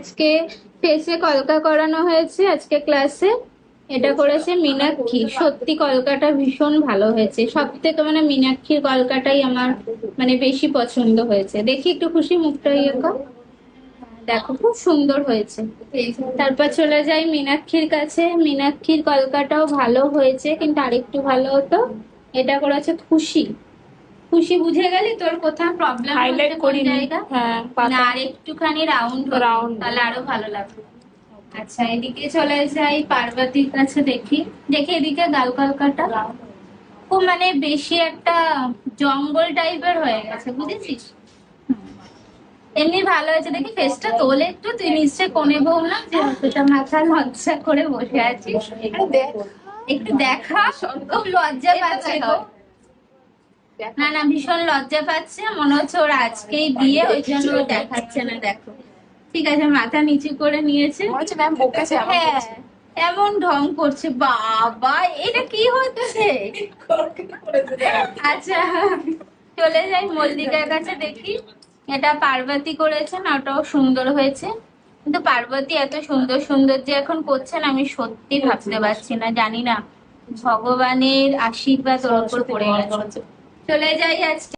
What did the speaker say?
আজকে ফেসে কলকা করানো হয়েছে আজকে ক্লাসে। এটা করেছে মীনাক্ষী। সত্যি কলকাটা ভীষণ ভালো হয়েছে, সব থেকে মানে মীনাক্ষীর কলকাটাই আমার মানে বেশি পছন্দ হয়েছে। দেখি একটু খুশি মুখটা ইয়ে কর। দেখো খুব সুন্দর হয়েছে। তারপর চলে যাই মীনাক্ষীর কাছে। মীনাক্ষীর কলকাটাও ভালো হয়েছে, কিন্তু আরেকটু ভালো হতো। এটা করেছে খুশি। খুশি বুঝে গেলি তোর কোথাও প্রবলেম হাইলাইট হচ্ছে কোন করিনি। জায়গা? হ্যাঁ, না, পাতা আর একটুখানি রাউন্ড রাউন্ড। তাহলে আরো ভালো লাগবে। আচ্ছা, এদিকে চলে যাই পার্বতীর কাছে। দেখি দেখি এদিকে গাল কলকাটা খুব মানে বেশি একটা জঙ্গল টাইপের হয়ে গেছে, বুঝেছিস? এমনি ভালো হয়েছে। দেখি ফেসটা তোলে একটু, তুই নিশ্চয় কোণে বউ না যে অতটা মাথা লজ্জা করে বসে আছিস। একটু দেখা। খুব লজ্জা পাচ্ছে গো। না না, ভীষণ লজ্জা পাচ্ছে, মনে হচ্ছে ওর আজকেই বিয়ে, ওই জন্য ও দেখাচ্ছে না। দেখো, ঠিক আছে, মাথা নিচু করে নিয়েছে। ম্যাম বকেছে হ্যাঁ, এমন ঢং করছে, বাবা এটা কি হচ্ছে। আচ্ছা, চলে যাই মল্লিকার কাছে। দেখি এটা পার্বতী করেছেন, ওটাও সুন্দর হয়েছে। কিন্তু পার্বতী এত সুন্দর সুন্দর যে এখন করছেন, আমি সত্যি ভাবতে পারছি না। জানি না, ভগবানের আশীর্বাদ ওর উপর পড়ে গেছে। চলে যাই আজকে।